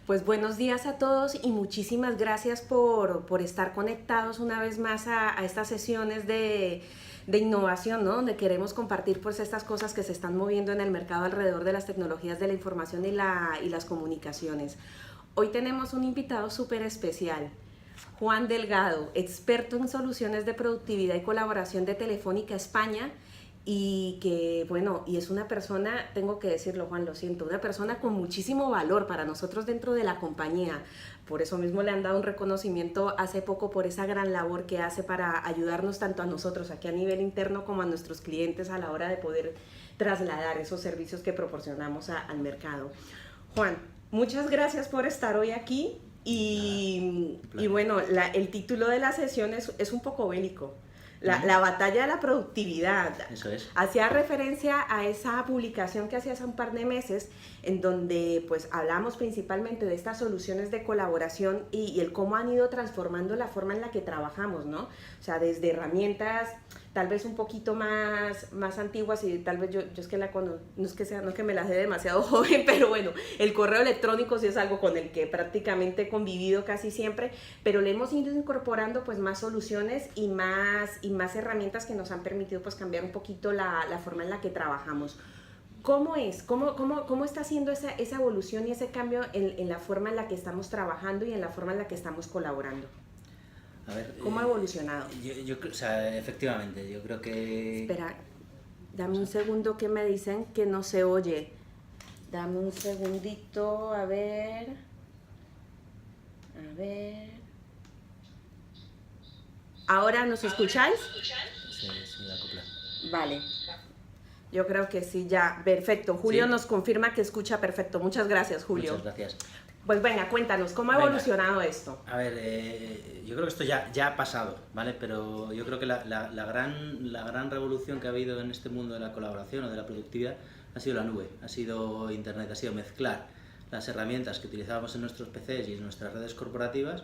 Pues buenos días a todos y muchísimas gracias por estar conectados una vez más a estas sesiones de innovación, ¿no? Donde queremos compartir pues estas cosas que se están moviendo en el mercado alrededor de las tecnologías de la información y las comunicaciones. Hoy tenemos un invitado súper especial, Juan Delgado, experto en soluciones de productividad y colaboración de Telefónica España, y que, bueno, y es una persona, tengo que decirlo, Juan, lo siento, una persona con muchísimo valor para nosotros dentro de la compañía. Por eso mismo le han dado un reconocimiento hace poco por esa gran labor que hace para ayudarnos tanto a nosotros aquí a nivel interno como a nuestros clientes a la hora de poder trasladar esos servicios que proporcionamos al mercado. Juan, muchas gracias por estar hoy aquí y bueno, el título de la sesión es un poco bélico. La batalla de la productividad. Eso es. Hacía referencia a esa publicación que hacía hace un par de meses, en donde pues hablamos principalmente de estas soluciones de colaboración y el cómo han ido transformando la forma en la que trabajamos, ¿no? O sea, desde herramientas tal vez un poquito más antiguas, y tal vez yo es que no es que me la sé demasiado joven, pero bueno, el correo electrónico sí es algo con el que prácticamente he convivido casi siempre, pero le hemos ido incorporando pues más soluciones y más herramientas que nos han permitido pues cambiar un poquito la forma en la que trabajamos. ¿Cómo es? ¿Cómo está haciendo esa evolución y ese cambio en la forma en la que estamos trabajando y en la forma en la que estamos colaborando? A ver, ¿Cómo ha evolucionado? O sea, efectivamente, yo creo que... Espera, dame un segundo que me dicen que no se oye. Dame un segundito, a ver. ¿Ahora nos escucháis? Sí, la copla. Vale. Yo creo que sí, ya. Perfecto. Julio ¿Sí? nos confirma que escucha perfecto. Muchas gracias, Julio. Muchas gracias. Pues venga, cuéntanos, ¿cómo ha evolucionado esto? A ver, yo creo que esto ya ha pasado, ¿vale? Pero yo creo que la gran revolución que ha habido en este mundo de la colaboración o de la productividad ha sido la nube, ha sido Internet, ha sido mezclar las herramientas que utilizábamos en nuestros PCs y en nuestras redes corporativas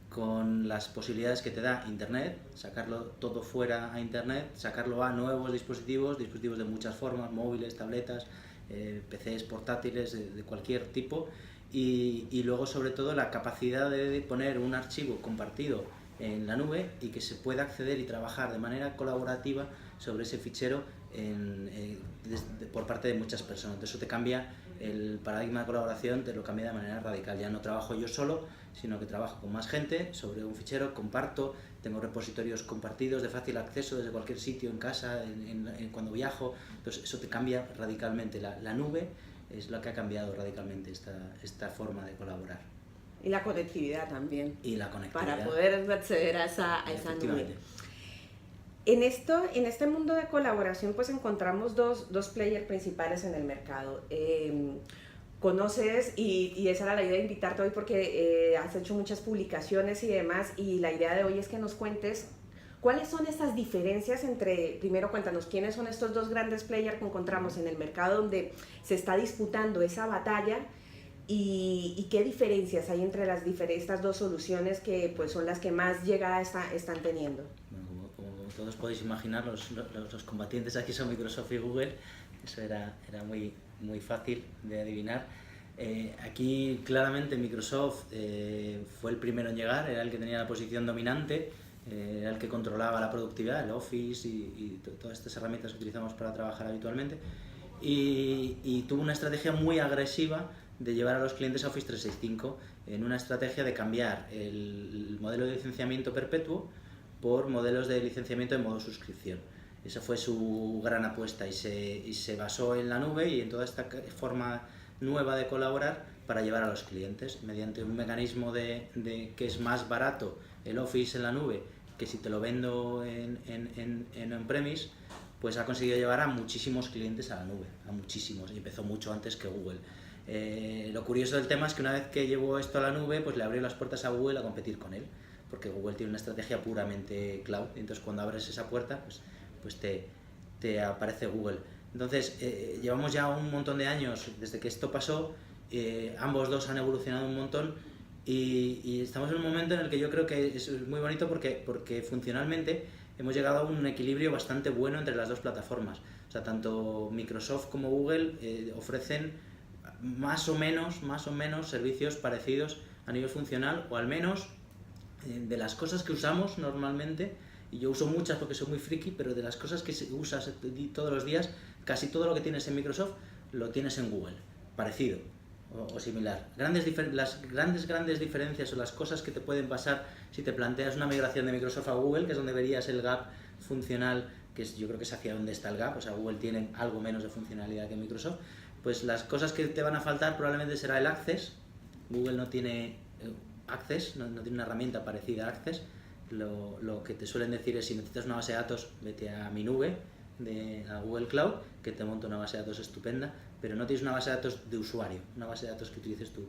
con las posibilidades que te da Internet, sacarlo todo fuera a Internet, sacarlo a nuevos dispositivos de muchas formas, móviles, tabletas, PCs portátiles de cualquier tipo. Y luego sobre todo la capacidad de poner un archivo compartido en la nube y que se pueda acceder y trabajar de manera colaborativa sobre ese fichero por parte de muchas personas. Entonces eso te cambia el paradigma de colaboración, te lo cambia de manera radical. Ya no trabajo yo solo, sino que trabajo con más gente sobre un fichero, comparto, tengo repositorios compartidos de fácil acceso desde cualquier sitio en casa, cuando viajo. Entonces eso te cambia radicalmente. La nube es lo que ha cambiado radicalmente esta forma de colaborar. Y la conectividad también. Y la conectividad. Para poder acceder a esa nube. En este mundo de colaboración pues encontramos dos players principales en el mercado. Conoces, y esa era la idea de invitarte hoy porque has hecho muchas publicaciones y demás, y la idea de hoy es que nos cuentes ¿cuáles son esas diferencias primero cuéntanos, quiénes son estos dos grandes players que encontramos en el mercado donde se está disputando esa batalla y qué diferencias hay entre estas dos soluciones que pues son las que más llegada están teniendo? Bueno, como todos podéis imaginar, los combatientes aquí son Microsoft y Google, eso era muy fácil de adivinar. Aquí claramente Microsoft fue el primero en llegar, era el que tenía la posición dominante, era el que controlaba la productividad, el Office y todas estas herramientas que utilizamos para trabajar habitualmente, y tuvo una estrategia muy agresiva de llevar a los clientes a Office 365 en una estrategia de cambiar el modelo de licenciamiento perpetuo por modelos de licenciamiento de modo suscripción. Esa fue su gran apuesta y se basó en la nube y en toda esta forma nueva de colaborar para llevar a los clientes mediante un mecanismo de que es más barato el Office en la nube que si te lo vendo en on-premise, pues ha conseguido llevar a muchísimos clientes a la nube, a muchísimos, y empezó mucho antes que Google. Lo curioso del tema es que una vez que llevó esto a la nube, pues le abrió las puertas a Google a competir con él, porque Google tiene una estrategia puramente cloud, y entonces cuando abres esa puerta, pues te aparece Google. Entonces, llevamos ya un montón de años desde que esto pasó, ambos dos han evolucionado un montón, y estamos en un momento en el que yo creo que es muy bonito porque funcionalmente hemos llegado a un equilibrio bastante bueno entre las dos plataformas. O sea, tanto Microsoft como Google ofrecen más o menos servicios parecidos a nivel funcional, o al menos de las cosas que usamos normalmente, y yo uso muchas porque soy muy friki, pero de las cosas que usas todos los días, casi todo lo que tienes en Microsoft lo tienes en Google, parecido o similar. Las grandes diferencias o las cosas que te pueden pasar si te planteas una migración de Microsoft a Google, que es donde verías el gap funcional, que yo creo que es hacia donde está el gap, o sea, Google tiene algo menos de funcionalidad que Microsoft, pues las cosas que te van a faltar probablemente será el Access. Google no tiene Access, no tiene una herramienta parecida a Access. Lo que te suelen decir es, si necesitas una base de datos, vete a mi nube, a Google Cloud, que te monta una base de datos estupenda, pero no tienes una base de datos de usuario, una base de datos que utilices tú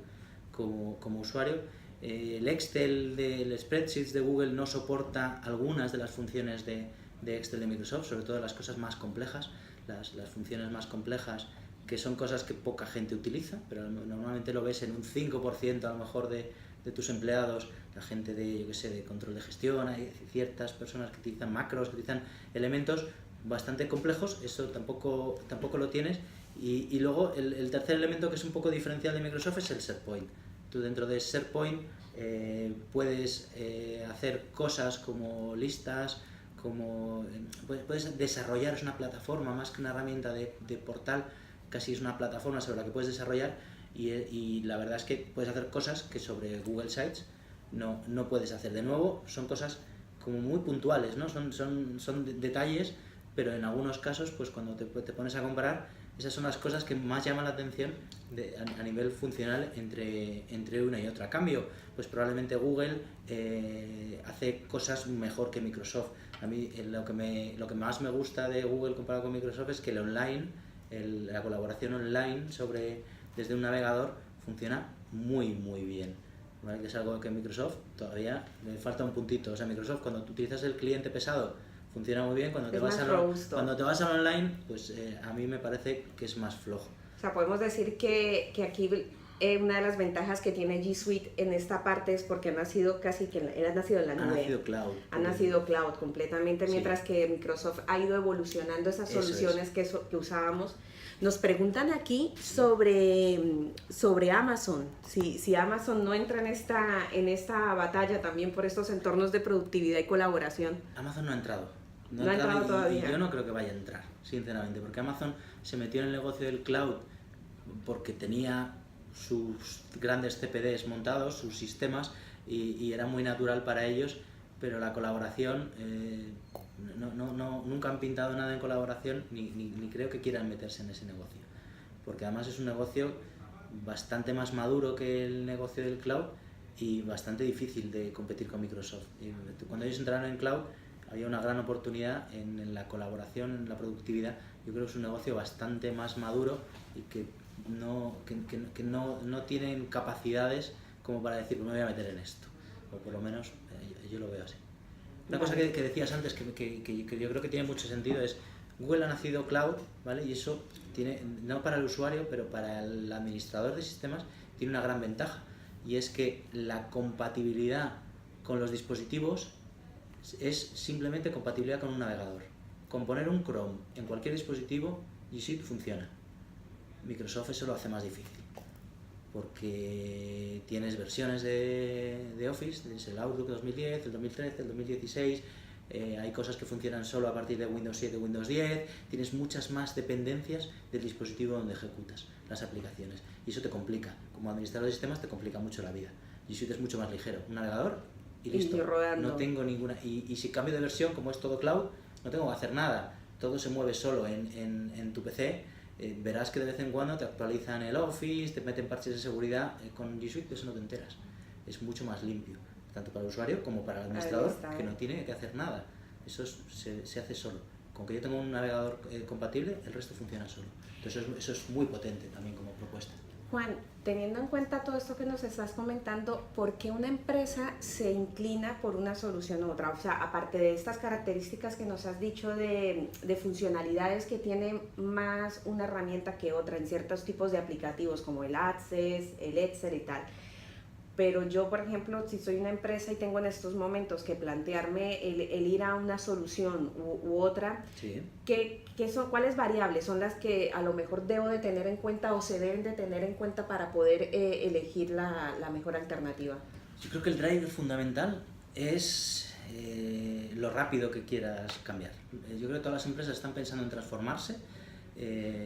como usuario. El Excel del Spreadsheets de Google no soporta algunas de las funciones de Excel de Microsoft, sobre todo las cosas más complejas, las funciones más complejas, que son cosas que poca gente utiliza, pero normalmente lo ves en un 5% a lo mejor de tus empleados, la gente de, yo qué sé, de control de gestión. Hay ciertas personas que utilizan macros, que utilizan elementos bastante complejos, eso tampoco lo tienes. Y luego el tercer elemento, que es un poco diferencial de Microsoft, es el SharePoint. Tú dentro de SharePoint puedes hacer cosas como listas, puedes desarrollar, es una plataforma más que una herramienta de portal, casi es una plataforma sobre la que puedes desarrollar, y la verdad es que puedes hacer cosas que sobre Google Sites no puedes hacer. De nuevo, son cosas como muy puntuales, ¿no? Son detalles, pero en algunos casos, pues cuando te pones a comparar, esas son las cosas que más llaman la atención a nivel funcional entre una y otra. A cambio, pues probablemente Google hace cosas mejor que Microsoft. A mí lo que más me gusta de Google comparado con Microsoft es que el online, la colaboración online desde un navegador funciona muy bien, ¿vale? Que es algo que Microsoft todavía le falta un puntito. O sea, Microsoft, cuando tú utilizas el cliente pesado, funciona muy bien. Cuando te vas al online, pues a mí me parece que es más flojo. O sea, podemos decir que aquí una de las ventajas que tiene G Suite en esta parte es porque ha nacido en la nube. Ha nacido cloud completamente, sí. Mientras que Microsoft ha ido evolucionando esas soluciones que usábamos. Nos preguntan aquí sobre Amazon, si Amazon no entra en esta batalla también por estos entornos de productividad y colaboración. Amazon no ha entrado. No ha entrado todavía. Y yo no creo que vaya a entrar, sinceramente, porque Amazon se metió en el negocio del cloud porque tenía sus grandes CPDs montados, sus sistemas, y era muy natural para ellos, pero la colaboración, nunca han pintado nada en colaboración, ni creo que quieran meterse en ese negocio, porque además es un negocio bastante más maduro que el negocio del cloud y bastante difícil de competir con Microsoft. Y cuando ellos entraron en cloud, había una gran oportunidad en la colaboración, en la productividad. Yo creo que es un negocio bastante más maduro y que no tienen capacidades como para decir, me voy a meter en esto, o por lo menos yo lo veo así. Una cosa que decías antes que yo creo que tiene mucho sentido es, Google ha nacido cloud, ¿vale? Y eso tiene, no para el usuario, pero para el administrador de sistemas, tiene una gran ventaja, y es que la compatibilidad con los dispositivos es simplemente compatibilidad con un navegador. Con poner un Chrome en cualquier dispositivo, G Suite funciona. Microsoft eso lo hace más difícil, porque tienes versiones de Office, tienes el Outlook 2010, el 2013, el 2016, hay cosas que funcionan solo a partir de Windows 7, Windows 10, tienes muchas más dependencias del dispositivo donde ejecutas las aplicaciones, y eso te complica, como administrador de sistemas te complica mucho la vida. G Suite es mucho más ligero, un navegador y listo, no tengo ninguna, y si cambio de versión, como es todo cloud, no tengo que hacer nada, todo se mueve solo en tu PC. Verás que de vez en cuando te actualizan el Office, te meten parches de seguridad. Con G Suite eso no te enteras, es mucho más limpio, tanto para el usuario como para el administrador, que no tiene que hacer nada, eso se hace solo. Con que yo tenga un navegador compatible, el resto funciona solo. Entonces eso es muy potente también como propuesta. Juan, teniendo en cuenta todo esto que nos estás comentando, ¿por qué una empresa se inclina por una solución u otra? O sea, aparte de estas características que nos has dicho de funcionalidades que tiene más una herramienta que otra en ciertos tipos de aplicativos como el Access, el Excel y tal, pero yo, por ejemplo, si soy una empresa y tengo en estos momentos que plantearme el ir a una solución u otra, Sí. ¿cuáles variables son las que a lo mejor debo de tener en cuenta o se deben de tener en cuenta para poder elegir la mejor alternativa? Yo creo que el driver fundamental es lo rápido que quieras cambiar. Yo creo que todas las empresas están pensando en transformarse,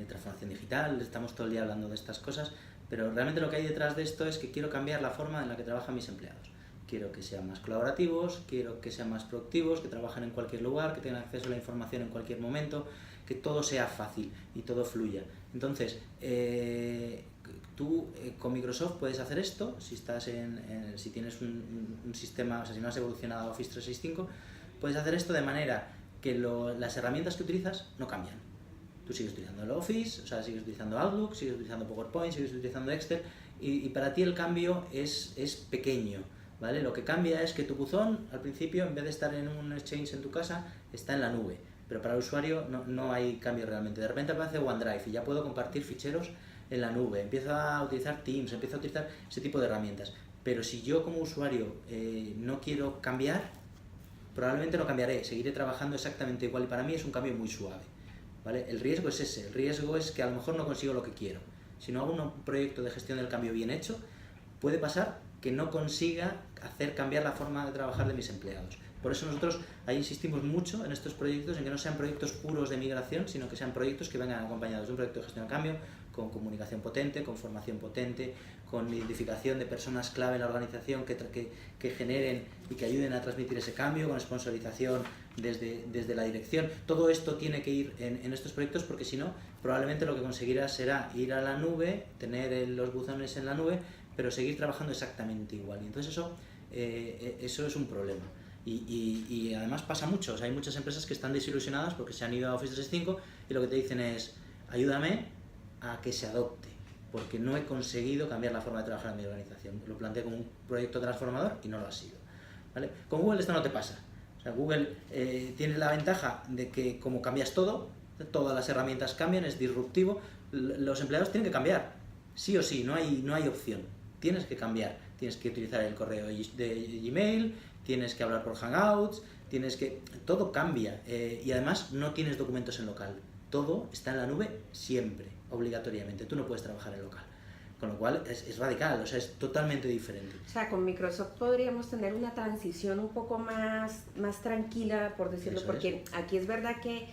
transformación digital, estamos todo el día hablando de estas cosas, pero realmente lo que hay detrás de esto es que quiero cambiar la forma en la que trabajan mis empleados. Quiero que sean más colaborativos, quiero que sean más productivos, que trabajen en cualquier lugar, que tengan acceso a la información en cualquier momento, que todo sea fácil y todo fluya. Entonces, tú con Microsoft puedes hacer esto, si tienes un sistema, o sea, si no has evolucionado a Office 365, puedes hacer esto de manera que las herramientas que utilizas no cambian. Tú sigues utilizando el Office, o sea, sigues utilizando Outlook, sigues utilizando PowerPoint, sigues utilizando Excel, y para ti el cambio es pequeño, ¿vale? Lo que cambia es que tu buzón, al principio, en vez de estar en un Exchange en tu casa, está en la nube. Pero para el usuario no hay cambio realmente. De repente aparece OneDrive y ya puedo compartir ficheros en la nube, empiezo a utilizar Teams, empiezo a utilizar ese tipo de herramientas. Pero si yo como usuario no quiero cambiar, probablemente no cambiaré, seguiré trabajando exactamente igual, y para mí es un cambio muy suave, ¿vale? El riesgo es ese, el riesgo es que a lo mejor no consigo lo que quiero. Si no hago un proyecto de gestión del cambio bien hecho, puede pasar que no consiga hacer cambiar la forma de trabajar de mis empleados. Por eso nosotros ahí insistimos mucho en estos proyectos, en que no sean proyectos puros de migración, sino que sean proyectos que vengan acompañados de un proyecto de gestión del cambio, con comunicación potente, con formación potente, con identificación de personas clave en la organización que generen y que ayuden a transmitir ese cambio, con sponsorización desde la dirección. Todo esto tiene que ir en estos proyectos, porque si no, probablemente lo que conseguirás será ir a la nube, tener los buzones en la nube, pero seguir trabajando exactamente igual. Y entonces eso es un problema. Y además pasa mucho, o sea, hay muchas empresas que están desilusionadas porque se han ido a Office 365 y lo que te dicen es: ayúdame a que se adopte, porque no he conseguido cambiar la forma de trabajar en mi organización. Lo planteé como un proyecto transformador y no lo ha sido, ¿vale? Con Google esto no te pasa. O sea, Google tiene la ventaja de que como cambias todo, todas las herramientas cambian, es disruptivo, los empleados tienen que cambiar, sí o sí, no hay opción, tienes que cambiar, tienes que utilizar el correo de Gmail, tienes que hablar por Hangouts, todo cambia, y además no tienes documentos en local, todo está en la nube siempre, obligatoriamente, tú no puedes trabajar en local, con lo cual es radical, o sea, es totalmente diferente. O sea, con Microsoft podríamos tener una transición un poco más tranquila, por decirlo, Eso porque aquí es verdad que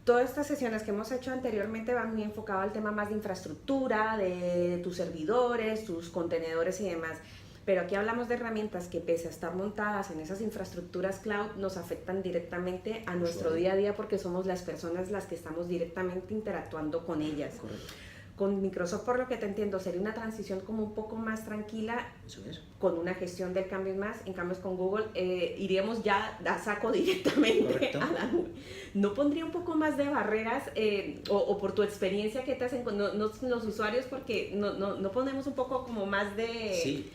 todas estas sesiones que hemos hecho anteriormente van muy enfocadas al tema más de infraestructura, de tus servidores, tus contenedores y demás. Pero aquí hablamos de herramientas que, pese a estar montadas en esas infraestructuras cloud, nos afectan directamente a nuestro día a día, porque somos las personas las que estamos directamente interactuando con ellas. Correcto. Con Microsoft, por lo que te entiendo, sería una transición como un poco más tranquila, Eso es. con una gestión del cambio más. En cambio, con Google iríamos ya a saco directamente. Correcto. A la nube. ¿No pondría un poco más de barreras, o por tu experiencia que te hacen con los usuarios, porque no ponemos un poco como más de... Sí.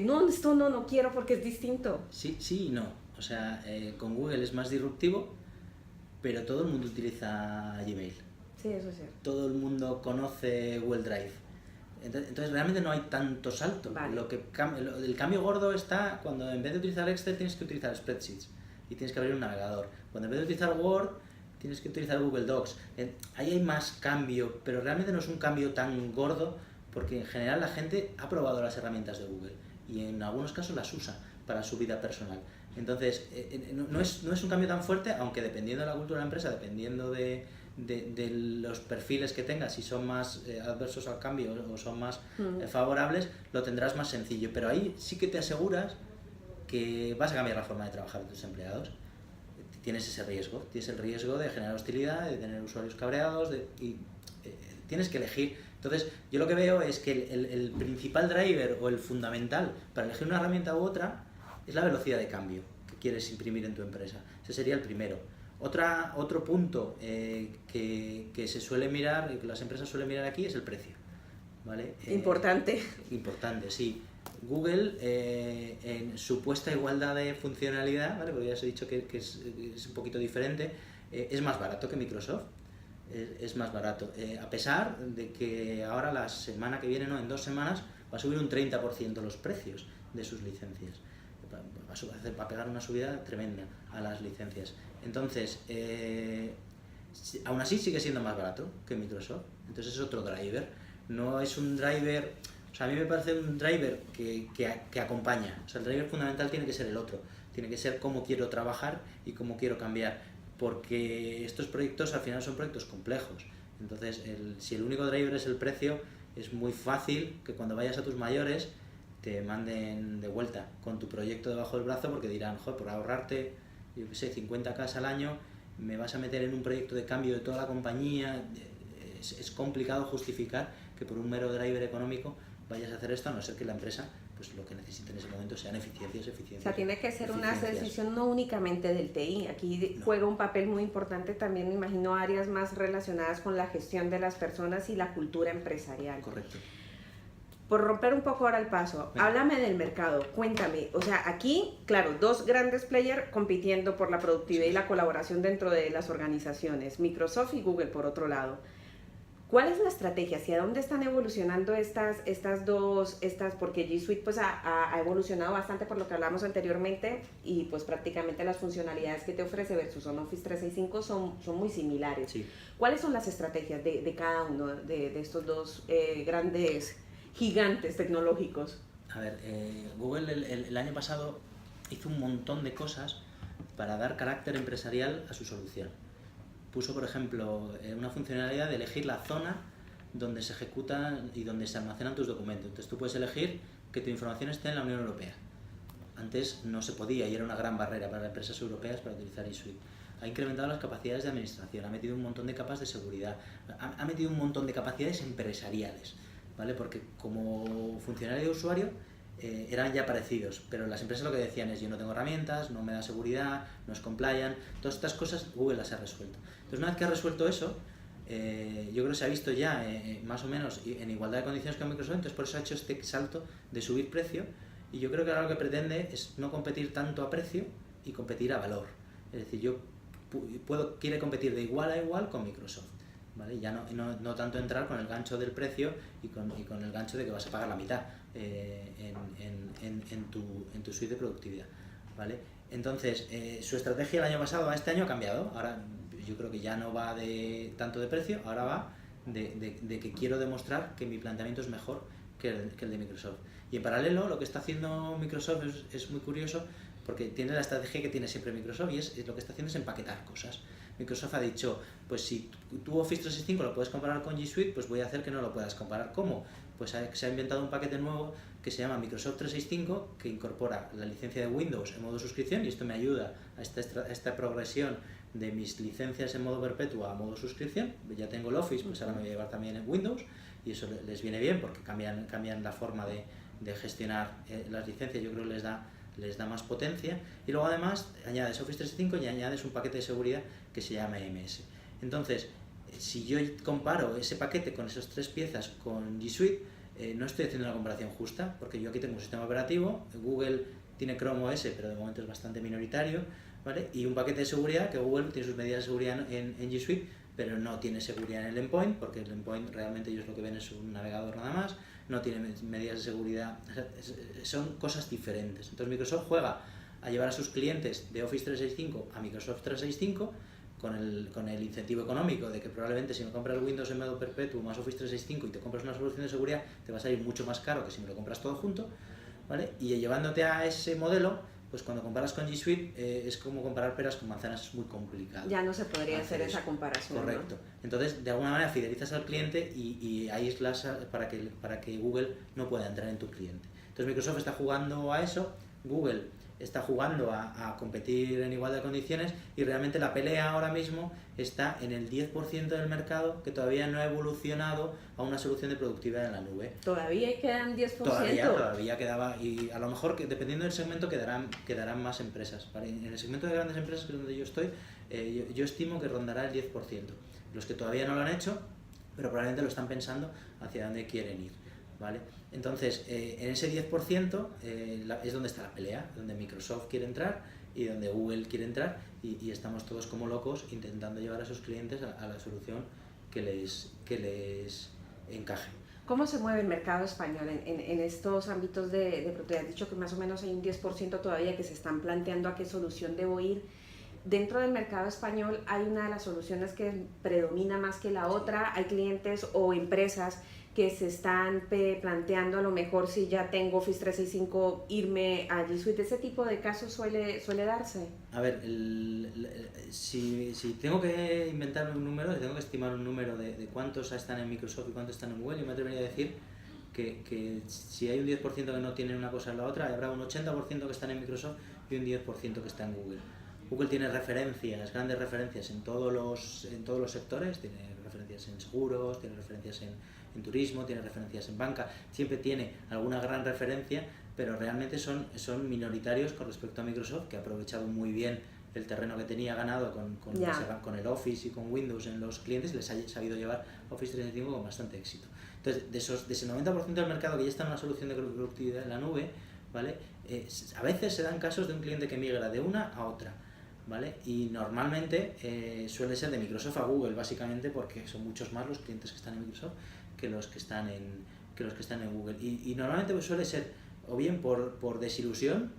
No, esto no quiero porque es distinto? Sí y no. O sea, con Google es más disruptivo, pero todo el mundo utiliza Gmail. Sí, eso es cierto. Todo el mundo conoce Google Drive. Entonces realmente no hay tanto salto. Vale. El cambio gordo está cuando en vez de utilizar Excel tienes que utilizar Spreadsheets y tienes que abrir un navegador. Cuando en vez de utilizar Word tienes que utilizar Google Docs. Ahí hay más cambio, pero realmente no es un cambio tan gordo, porque en general la gente ha probado las herramientas de Google y en algunos casos las usa para su vida personal. Entonces no es un cambio tan fuerte, aunque dependiendo de la cultura de la empresa, dependiendo de los perfiles que tengas, si son más adversos al cambio o son más favorables, lo tendrás más sencillo. Pero ahí sí que te aseguras que vas a cambiar la forma de trabajar de tus empleados. Tienes ese riesgo, tienes el riesgo de generar hostilidad, de tener usuarios cabreados, y tienes que elegir. Entonces, yo lo que veo es que el principal driver o el fundamental para elegir una herramienta u otra es la velocidad de cambio que quieres imprimir en tu empresa. Ese sería el primero. Otro punto que se suele mirar, y que las empresas suelen mirar aquí, es el precio, ¿vale? Importante. Importante, sí. Google, en supuesta igualdad de funcionalidad, ¿vale? Porque ya os he dicho que es un poquito diferente, es más barato que Microsoft. Es más barato, a pesar de que ahora la semana que viene, no, en 2 semanas, va va a subir un 30% los precios de sus licencias. Va a pegar una subida tremenda a las licencias. Entonces, aún así sigue siendo más barato que Microsoft. Entonces es otro driver. No es un driver... O sea, a mí me parece un driver que acompaña. O sea, el driver fundamental tiene que ser el otro. Tiene que ser cómo quiero trabajar y cómo quiero cambiar. Porque estos proyectos al final son proyectos complejos. Entonces, si el único driver es el precio, es muy fácil que cuando vayas a tus mayores te manden de vuelta con tu proyecto debajo del brazo, porque dirán, joder, por ahorrarte, yo qué sé, 50K al año, me vas a meter en un proyecto de cambio de toda la compañía. Es complicado justificar que por un mero driver económico vayas a hacer esto, a no ser que la empresa, pues lo que necesite en ese momento sean eficiencias. O sea, tiene que ser una decisión no únicamente del TI. Aquí juega un papel muy importante también, me imagino, áreas más relacionadas con la gestión de las personas y la cultura empresarial. Correcto. Por romper un poco ahora el paso, háblame del mercado, cuéntame, o sea, aquí, claro, dos grandes players compitiendo por la productividad y la colaboración dentro de las organizaciones, Microsoft y Google por otro lado. ¿Cuál es la estrategia? ¿Hacia dónde están evolucionando estas dos, porque G Suite pues ha evolucionado bastante por lo que hablamos anteriormente y pues prácticamente las funcionalidades que te ofrece versus un Office 365 son muy similares. Sí. ¿Cuáles son las estrategias de cada uno de estos dos grandes gigantes tecnológicos? A ver, Google el año pasado hizo un montón de cosas para dar carácter empresarial a su solución. Puso, por ejemplo, una funcionalidad de elegir la zona donde se ejecutan y donde se almacenan tus documentos. Entonces tú puedes elegir que tu información esté en la Unión Europea. Antes no se podía y era una gran barrera para las empresas europeas para utilizar G Suite. Ha incrementado las capacidades de administración, ha metido un montón de capas de seguridad, ha metido un montón de capacidades empresariales, ¿vale? Porque como funcionario de usuario eran ya parecidos, pero las empresas lo que decían es: yo no tengo herramientas, no me da seguridad, no es compliant. Todas estas cosas Google las ha resuelto. Entonces, una vez que ha resuelto eso, yo creo que se ha visto ya más o menos en igualdad de condiciones con Microsoft. Entonces por eso ha hecho este salto de subir precio, y yo creo que ahora lo que pretende es no competir tanto a precio y competir a valor. Es decir, quiere competir de igual a igual con Microsoft, ¿vale? Ya no tanto entrar con el gancho del precio y con el gancho de que vas a pagar la mitad en tu suite de productividad, ¿vale? Entonces, su estrategia el año pasado a este año ha cambiado. Ahora yo creo que ya no va tanto de precio, ahora va de que quiero demostrar que mi planteamiento es mejor que el de Microsoft. Y en paralelo, lo que está haciendo Microsoft es muy curioso, porque tiene la estrategia que tiene siempre Microsoft, y lo que está haciendo es empaquetar cosas. Microsoft ha dicho, pues si tu Office 365 lo puedes comparar con G Suite, pues voy a hacer que no lo puedas comparar. ¿Cómo? Pues se ha inventado un paquete nuevo que se llama Microsoft 365, que incorpora la licencia de Windows en modo suscripción, y esto me ayuda a esta progresión de mis licencias en modo perpetuo a modo suscripción. Ya tengo el Office, pues ahora me voy a llevar también en Windows, y eso les viene bien porque cambian la forma de gestionar las licencias. Yo creo que les da más potencia, y luego además añades Office 365 y añades un paquete de seguridad que se llama MS. Entonces, si yo comparo ese paquete con esas tres piezas con G Suite, no estoy haciendo una comparación justa, porque yo aquí tengo un sistema operativo, Google tiene Chrome OS, pero de momento es bastante minoritario, ¿vale? Y un paquete de seguridad que Google tiene sus medidas de seguridad en G Suite, pero no tiene seguridad en el endpoint, porque el endpoint realmente ellos lo que ven es un navegador nada más, no tiene medidas de seguridad, o sea, son cosas diferentes. Entonces Microsoft juega a llevar a sus clientes de Office 365 a Microsoft 365 con el incentivo económico de que probablemente si me compras Windows en modo perpetuo más Office 365 y te compras una solución de seguridad, te va a salir mucho más caro que si me lo compras todo junto, ¿vale? Y llevándote a ese modelo, pues cuando comparas con G Suite es como comparar peras con manzanas, es muy complicado. Ya no se podría hacer esa comparación. Correcto. ¿No? Entonces, de alguna manera fidelizas al cliente y aíslas para que Google no pueda entrar en tu cliente. Entonces Microsoft está jugando a eso, Google está jugando a competir en igualdad de condiciones, y realmente la pelea ahora mismo está en el 10% del mercado que todavía no ha evolucionado a una solución de productividad en la nube. ¿Todavía quedan 10%? Todavía quedaba, y a lo mejor que dependiendo del segmento quedarán más empresas. ¿Vale? En el segmento de grandes empresas, que es donde yo estoy, yo estimo que rondará el 10%. Los que todavía no lo han hecho, pero probablemente lo están pensando hacia dónde quieren ir, ¿vale? Entonces, en ese 10% es donde está la pelea, donde Microsoft quiere entrar y donde Google quiere entrar, y estamos todos como locos intentando llevar a sus clientes a la solución que les encaje. ¿Cómo se mueve el mercado español en estos ámbitos de productividad? Has dicho que más o menos hay un 10% todavía que se están planteando a qué solución debo ir. Dentro del mercado español hay una de las soluciones que predomina más que la otra. Hay clientes o empresas que se están planteando a lo mejor si ya tengo Office 365 irme a G Suite. Ese tipo de casos suele darse. A ver, si tengo que inventarme un número, si tengo que estimar un número de cuántos están en Microsoft y cuántos están en Google, yo me atrevería a decir que si hay un 10% que no tienen una cosa en la otra, habrá un 80% que están en Microsoft y un 10% que está en Google. Google tiene referencias, grandes referencias en todos los sectores, tiene referencias en seguros, tiene referencias en turismo, tiene referencias en banca, siempre tiene alguna gran referencia, pero realmente son minoritarios con respecto a Microsoft, que ha aprovechado muy bien el terreno que tenía ganado con el Office y con Windows en los clientes, les ha sabido llevar Office 365 con bastante éxito. Entonces, de ese 90% del mercado que ya está en una solución de productividad en la nube, ¿vale? A veces se dan casos de un cliente que migra de una a otra, ¿vale? Y normalmente suele ser de Microsoft a Google, básicamente porque son muchos más los clientes que están en Microsoft que los que están en Google. Y normalmente pues suele ser o bien por desilusión,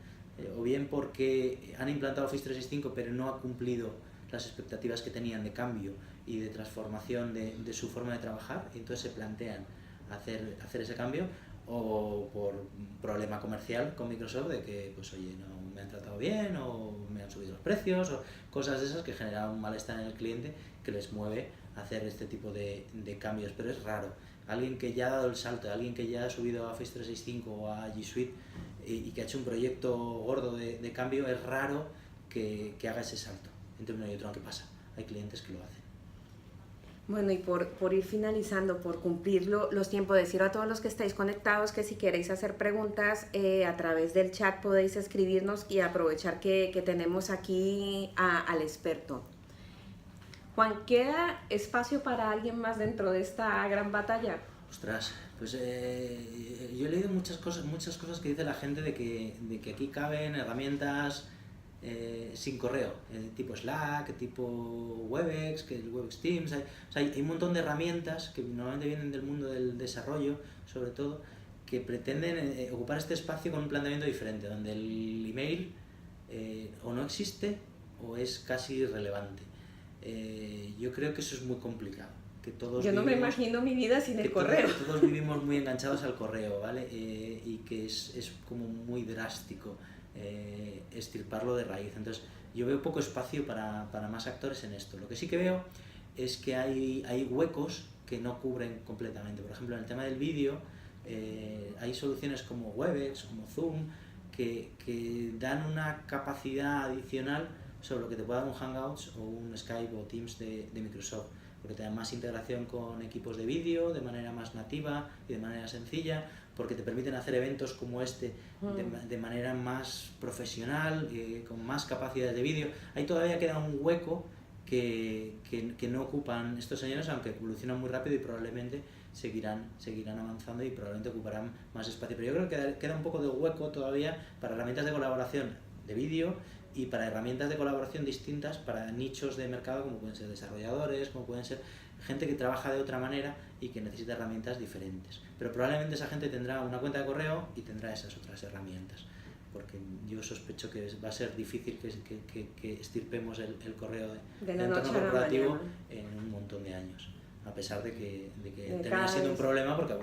o bien porque han implantado Office 365 pero no ha cumplido las expectativas que tenían de cambio y de transformación de su forma de trabajar, y entonces se plantean hacer ese cambio, o por un problema comercial con Microsoft de que, pues oye, no me han tratado bien, o me han subido los precios, o cosas de esas que generan un malestar en el cliente que les mueve a hacer este tipo de cambios. Pero es raro. Alguien que ya ha dado el salto, alguien que ya ha subido a Office 365 o a G Suite y que ha hecho un proyecto gordo de cambio, es raro que haga ese salto entre uno y otro, aunque pasa. Hay clientes que lo hacen. Bueno, y por ir finalizando, por cumplir los tiempos, decir a todos los que estáis conectados que si queréis hacer preguntas a través del chat podéis escribirnos, y aprovechar que tenemos aquí al experto. Juan, ¿queda espacio para alguien más dentro de esta gran batalla? Ostras, pues yo he leído muchas cosas que dice la gente de que aquí caben herramientas sin correo, tipo Slack, tipo Webex, que el Webex Teams, hay un montón de herramientas que normalmente vienen del mundo del desarrollo, sobre todo, que pretenden ocupar este espacio con un planteamiento diferente, donde el email o no existe o es casi irrelevante. Yo creo que eso es muy complicado. Que todos yo no me imagino mi vida sin el correo. Todos vivimos muy enganchados al correo, ¿vale? Y que es como muy drástico extirparlo de raíz. Entonces yo veo poco espacio para más actores en esto. Lo que sí que veo es que hay huecos que no cubren completamente. Por ejemplo, en el tema del vídeo hay soluciones como Webex, como Zoom, que dan una capacidad adicional sobre lo que te puede dar un Hangouts o un Skype o Teams de Microsoft, porque te dan más integración con equipos de vídeo de manera más nativa y de manera sencilla, porque te permiten hacer eventos como este de manera más profesional, con más capacidades de vídeo. Ahí todavía queda un hueco que no ocupan estos señores, aunque evolucionan muy rápido y probablemente seguirán avanzando y probablemente ocuparán más espacio. Pero yo creo que queda un poco de hueco todavía para herramientas de colaboración de vídeo y para herramientas de colaboración distintas para nichos de mercado, como pueden ser desarrolladores, como pueden ser gente que trabaja de otra manera y que necesita herramientas diferentes. Pero probablemente esa gente tendrá una cuenta de correo y tendrá esas otras herramientas, porque yo sospecho que va a ser difícil que extirpemos el correo del entorno corporativo en un montón de años, a pesar de que termina siendo un problema porque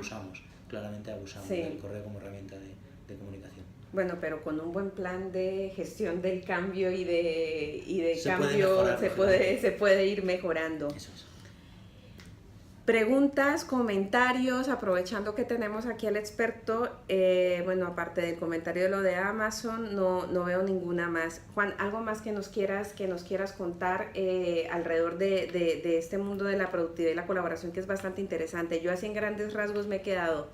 claramente abusamos del correo como herramienta de comunicación. Bueno, pero con un buen plan de gestión del cambio y de cambio se puede ir mejorando. Eso es. Preguntas, comentarios, aprovechando que tenemos aquí al experto. Bueno, aparte del comentario de lo de Amazon, no veo ninguna más. Juan, ¿algo más que nos quieras contar alrededor de este mundo de la productividad y la colaboración, que es bastante interesante? Yo así en grandes rasgos me he quedado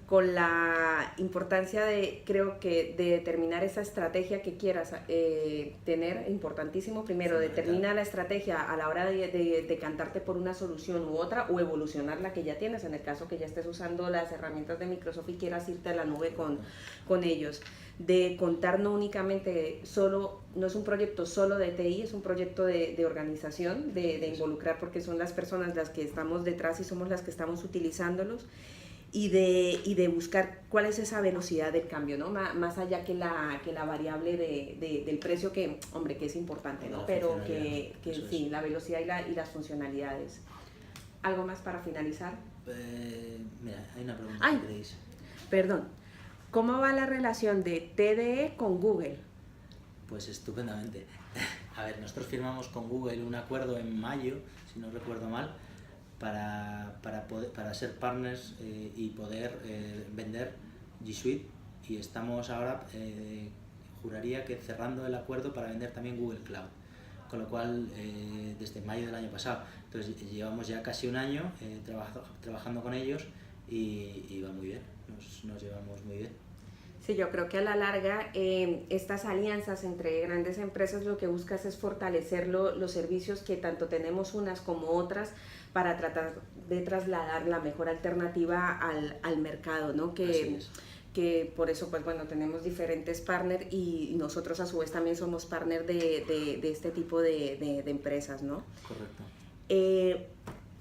con la importancia creo que de determinar esa estrategia que quieras tener, importantísimo. Primero, determina la estrategia a la hora de decantarte por una solución u otra, o evolucionar la que ya tienes, en el caso que ya estés usando las herramientas de Microsoft y quieras irte a la nube con ellos. De contar no únicamente no es un proyecto solo de TI, es un proyecto de organización, de involucrar, porque son las personas las que estamos detrás y somos las que estamos utilizándolos. y de buscar cuál es esa velocidad del cambio, ¿no? Más allá que la variable del precio, que, hombre, que es importante, ¿no? Pero que sí, la velocidad y las funcionalidades. ¿Algo más para finalizar? Mira, hay una pregunta que queréis. Perdón. ¿Cómo va la relación de TDE con Google? Pues estupendamente. A ver, nosotros firmamos con Google un acuerdo en mayo, si no recuerdo mal, para ser partners y poder vender G Suite, y estamos ahora, juraría que cerrando el acuerdo para vender también Google Cloud, con lo cual desde mayo del año pasado. Entonces llevamos ya casi un año trabajando con ellos y va muy bien, nos llevamos muy bien. Sí, yo creo que a la larga estas alianzas entre grandes empresas lo que buscas es fortalecer los servicios que tanto tenemos unas como otras para tratar de trasladar la mejor alternativa al mercado, ¿no? Que por eso, pues bueno, tenemos diferentes partners y nosotros a su vez también somos partners de este tipo de empresas, ¿no? Correcto.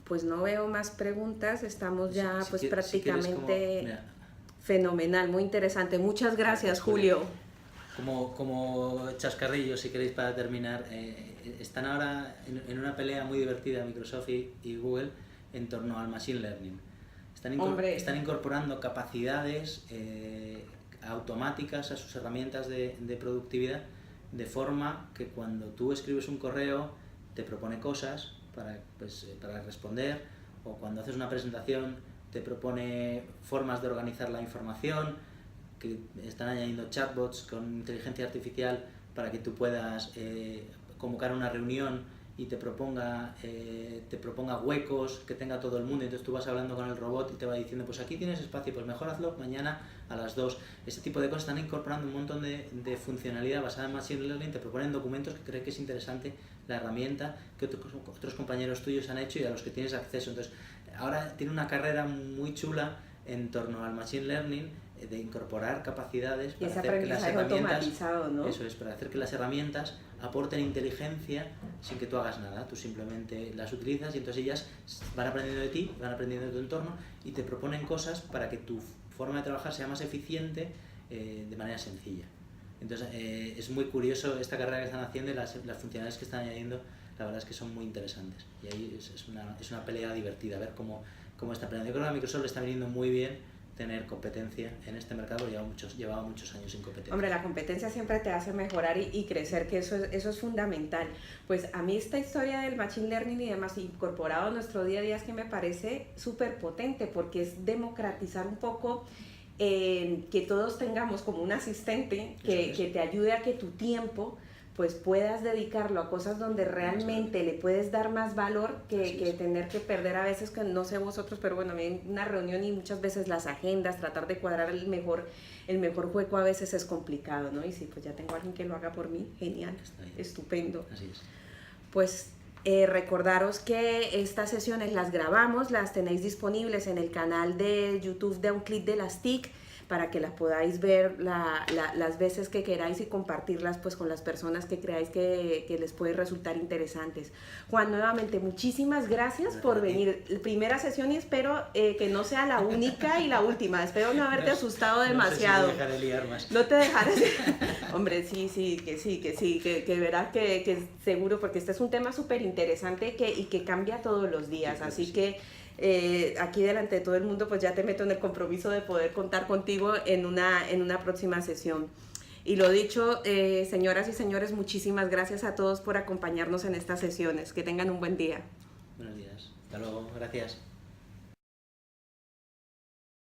Pues no veo más preguntas, estamos ya pues prácticamente... Si fenomenal, muy interesante. Muchas gracias, Julio. Como chascarrillo, si queréis, para terminar, están ahora en una pelea muy divertida Microsoft y Google en torno al Machine Learning. Están incorporando capacidades automáticas a sus herramientas de productividad, de forma que cuando tú escribes un correo te propone cosas para responder, o cuando haces una presentación te propone formas de organizar la información, que están añadiendo chatbots con inteligencia artificial para que tú puedas convocar una reunión y te proponga huecos que tenga todo el mundo, entonces tú vas hablando con el robot y te va diciendo, pues aquí tienes espacio, pues mejor hazlo mañana a las 2. Ese tipo de cosas están incorporando un montón de funcionalidad basada en Machine Learning, te proponen documentos que creen que es interesante la herramienta, que otros compañeros tuyos han hecho y a los que tienes acceso. Entonces ahora tiene una carrera muy chula en torno al Machine Learning, de incorporar capacidades para hacer que las herramientas, ¿no? Eso es, para hacer que las herramientas aporten inteligencia sin que tú hagas nada. Tú simplemente las utilizas y entonces ellas van aprendiendo de ti, van aprendiendo de tu entorno y te proponen cosas para que tu forma de trabajar sea más eficiente de manera sencilla. Entonces es muy curioso esta carrera que están haciendo y las funcionalidades que están añadiendo, la verdad es que son muy interesantes. Y ahí es una pelea divertida, a ver cómo está aprendiendo. Yo creo que a Microsoft le está viniendo muy bien tener competencia en este mercado, llevaba muchos años sin competencia. Hombre, la competencia siempre te hace mejorar y crecer, que eso es fundamental. Pues a mí esta historia del Machine Learning y demás incorporado a nuestro día a día es que me parece súper potente, porque es democratizar un poco que todos tengamos como un asistente que te ayude a que tu tiempo pues puedas dedicarlo a cosas donde realmente le puedes dar más valor que tener que perder a veces, que no sé vosotros, pero bueno, en una reunión y muchas veces las agendas, tratar de cuadrar el mejor hueco a veces es complicado, ¿no? Y si pues ya tengo a alguien que lo haga por mí, genial, estupendo. Así es. Pues recordaros que estas sesiones las grabamos, las tenéis disponibles en el canal de YouTube de A un Clic de las TIC, para que las podáis ver las veces que queráis y compartirlas pues con las personas que creáis que les puede resultar interesantes. Juan, nuevamente muchísimas gracias por venir. Primera sesión y espero que no sea la única y la última. Espero no haberte asustado demasiado. No sé si me dejaré liar más. No te dejarás. Hombre, que verás que seguro, porque este es un tema súper interesante y que cambia todos los días. Sí, así sí. que aquí delante de todo el mundo pues ya te meto en el compromiso de poder contar contigo en una próxima sesión. Y lo dicho, señoras y señores, muchísimas gracias a todos por acompañarnos en estas sesiones. Que tengan un buen día. Buenos días. Hasta luego. Gracias.